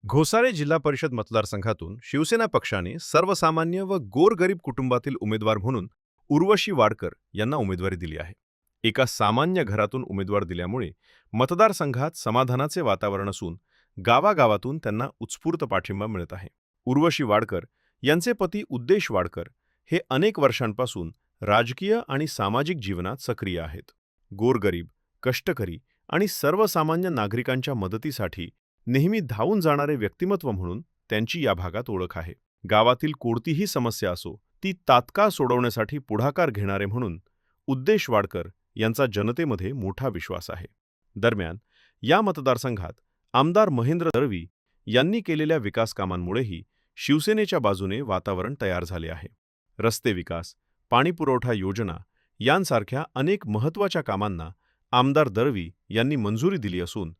घोसाळे जिल्हा परिषद मतदारसंघातून शिवसेना पक्षाने सर्वसामान्य व गोरगरीब कुटुंबातील उमेदवार म्हणून उर्वशी वाडकर यांना उमेदवारी दिली आहे. एका सामान्य घरातून उमेदवार दिल्यामुळे मतदारसंघात समाधानाचे वातावरण असून गावागावातून त्यांना उत्स्फूर्त पाठिंबा मिळत आहे. उर्वशी वाडकर यांचे पती उद्देश वाडकर हे अनेक वर्षांपासून राजकीय आणि सामाजिक जीवनात सक्रिय आहेत. गोरगरीब, कष्टकरी आणि सर्वसामान्य नागरिकांच्या मदतीसाठी नेहमी धावून जाणारे व्यक्तिमत्व म्हणून त्यांची या भागात ओळख आहे. गावातील कोणतीही समस्या असो ती तात्काळ सोडवण्यासाठी पुढाकार घेणारे म्हणून उद्देश वाडकर यांचा जनतेमध्ये मोठा विश्वास आहे. दरम्यान या मतदारसंघात आमदार महेंद्र दळवी यांनी केलेल्या विकास कामांमुळेही शिवसेनेच्या बाजूने वातावरण तयार झाले आहे. रस्ते विकास, पाणीपुरवठा योजना यांसारख्या अनेक महत्त्वाच्या कामांना आमदार दळवी यांनी मंजुरी दिली असून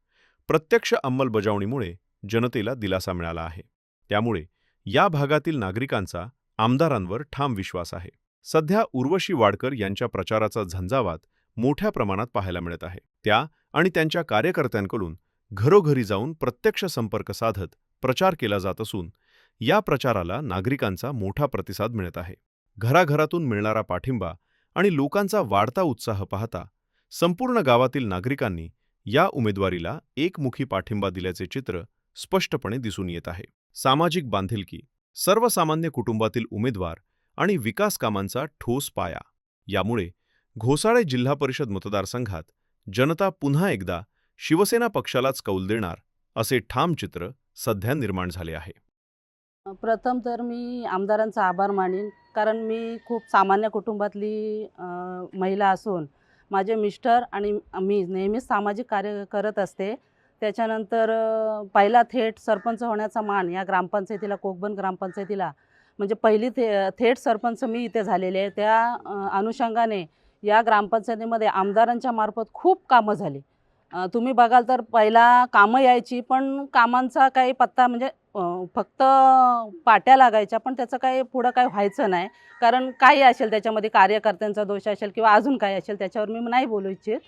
प्रत्यक्ष अंमलबजावणीमुळे जनतेला दिलासा मिळाला आहे. त्यामुळे या भागातील नागरिकांचा आमदारांवर ठाम विश्वास आहे. सध्या उर्वशी वाडकर यांच्या प्रचाराचा झंझावात मोठ्या प्रमाणात पाहायला मिळत आहे. त्या आणि त्यांच्या कार्यकर्त्यांकडून घरोघरी जाऊन प्रत्यक्ष संपर्क साधत प्रचार केला जात असून या प्रचाराला नागरिकांचा मोठा प्रतिसाद मिळत आहे. घराघरातून मिळणारा पाठिंबा आणि लोकांचा वाढता उत्साह पाहता संपूर्ण गावातील नागरिकांनी या उमेदवारीला एकमुखी पाठिंबा दिल्याचे चित्र स्पष्टपणे दिसून येत आहे. सामाजिक बांधिलकी, सर्वसामान्य कुटुंबातील उमेदवार आणि विकास कामांचा ठोस पाया यामुळे घोसाळे जिल्हा परिषद मतदारसंघात जनता पुन्हा एकदा शिवसेना पक्षालाच कौल देणार असे ठाम चित्र सध्या निर्माण झाले आहे. प्रथम तर मी आमदारांचा आभार मानेन, कारण मी खूप सामान्य कुटुंबातली महिला असून माझे मिस्टर आणि मी नेहमीच सामाजिक कार्य करत असते. त्याच्यानंतर पहिला थेट सरपंच होण्याचा मान या ग्रामपंचायतीला, कोकबन ग्रामपंचायतीला म्हणजे पहिली थेट सरपंच मी इथे झालेले आहे. त्या अनुषंगाने या ग्रामपंचायतीमध्ये आमदारांच्या मार्फत खूप कामं झाली. तुम्ही बघाल तर पहिला कामं यायची, पण कामांचा काही पत्ता म्हणजे फक्त पाट्या लागायच्या, पण त्याचं काही पुढं काही व्हायचं नाही. कारण काही असेल त्याच्यामध्ये कार्यकर्त्यांचा दोष असेल किंवा अजून काही असेल त्याच्यावर मी नाही बोलू इच्छित.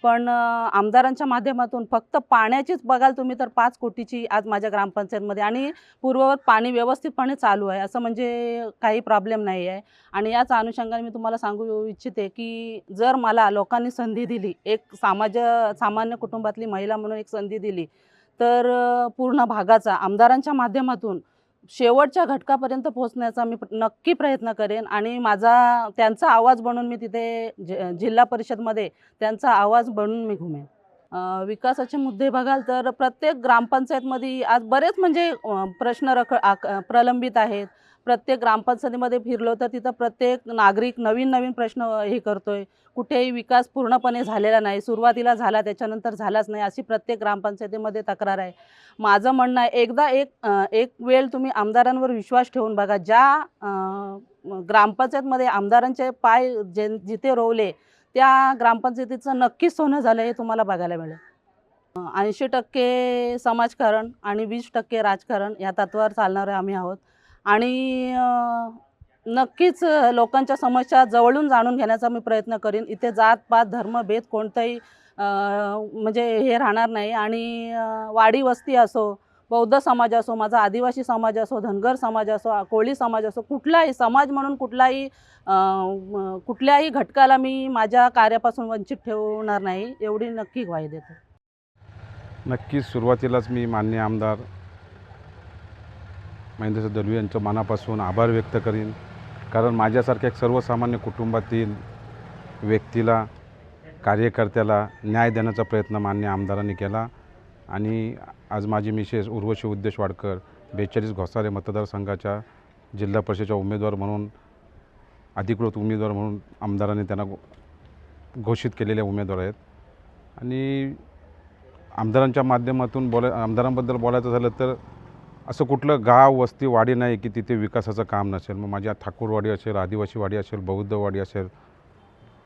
पण आमदारांच्या माध्यमातून फक्त पाण्याचीच बघाल तुम्ही तर 5 कोटीची आज माझ्या ग्रामपंचायतमध्ये आणि पूर्ववत पाणी व्यवस्थितपणे चालू आहे, असं म्हणजे काही प्रॉब्लेम नाही आहे. आणि याच अनुषंगाने मी तुम्हाला सांगू इच्छिते की जर मला लोकांनी संधी दिली, एक सामान्य कुटुंबातली महिला म्हणून एक संधी दिली, तर पूर्ण भागाचा आमदारांच्या माध्यमातून शेवटच्या घटकापर्यंत पोहोचण्याचा मी नक्की प्रयत्न करेन आणि त्यांचा आवाज बनून मी तिथे जिल्हा परिषदमध्ये त्यांचा आवाज बनून मी घुमेन. विकासाचे मुद्दे बघाल तर प्रत्येक ग्रामपंचायतमध्ये आज बरेच म्हणजे प्रश्न प्रलंबित आहेत. प्रत्येक ग्रामपंचायतीमध्ये फिरलो तर तिथं प्रत्येक नागरिक नवीन प्रश्न हे करतोय. कुठेही विकास पूर्णपणे झालेला नाही, सुरुवातीला झाला त्याच्यानंतर झालाच नाही, अशी प्रत्येक ग्रामपंचायतीमध्ये तक्रार आहे. माझं म्हणणं आहे एकदा एक वेळ तुम्ही आमदारांवर विश्वास ठेवून बघा. ज्या ग्रामपंचायतमध्ये आमदारांचे पाय जिथे रोवले त्या ग्रामपंचायतीचं नक्कीच सोनं झालं हे तुम्हाला बघायला मिळेल. 80% समाजकारण आणि 20% राजकारण या तत्त्वावर चालणारे आम्ही आहोत आणि नक्कीच लोकांच्या समस्या जवळून जाणून घेण्याचा मी प्रयत्न करीन. इथे जात पात धर्मभेद कोणताही म्हणजे हे राहणार नाही आणि वाडी वस्ती असो, बौद्ध समाज असो, माझा आदिवासी समाज असो, धनगर समाज असो, कोळी समाज असो, कुठलाही समाज म्हणून कुठल्याही घटकाला मी माझ्या कार्यापासून वंचित ठेवणार नाही, एवढी नक्की ग्वाही देते. नक्कीच सुरुवातीलाच मी माननीय आमदार महेंद्र दळवी यांच्या मनापासून आभार व्यक्त करीन, कारण माझ्यासारख्या एक सर्वसामान्य कुटुंबातील व्यक्तीला, कार्यकर्त्याला न्याय देण्याचा प्रयत्न माननीय आमदारांनी केला आणि आज माझी मिसेस उर्वशी उद्देश वाडकर 42 घोसाळे मतदारसंघाच्या जिल्हा परिषदेच्या उमेदवार म्हणून, अधिकृत उमेदवार म्हणून आमदारांनी त्यांना घोषित केलेले उमेदवार आहेत. आणि आमदारांच्या माध्यमातून आमदारांबद्दल बोलायचं झालं तर असं कुठलं गाव, वस्ती, वाडी नाही की तिथे विकासाचं काम नसेल. मग माझ्या ठाकूरवाडी असेल, आदिवासी वाडी असेल, बौद्धवाडी असेल,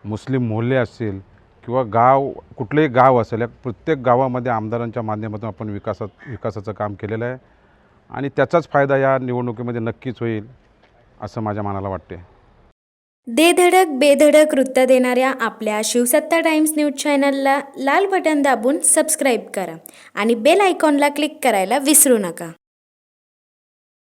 मुस्लिम मोहल्ले असतील किंवा कुठलेही गाव असेल, या प्रत्येक गावामध्ये आमदारांच्या माध्यमातून आपण विकासाचं काम केलेलं आहे आणि त्याचाच फायदा या निवडणुकीमध्ये नक्कीच होईल असं माझ्या मनाला वाटते. दे धडक बेधडक वृत्त देणाऱ्या आपल्या शिवसत्ता टाइम्स न्यूज चॅनलला लाल बटन दाबून सबस्क्राईब करा आणि बेल आयकॉनला क्लिक करायला विसरू नका.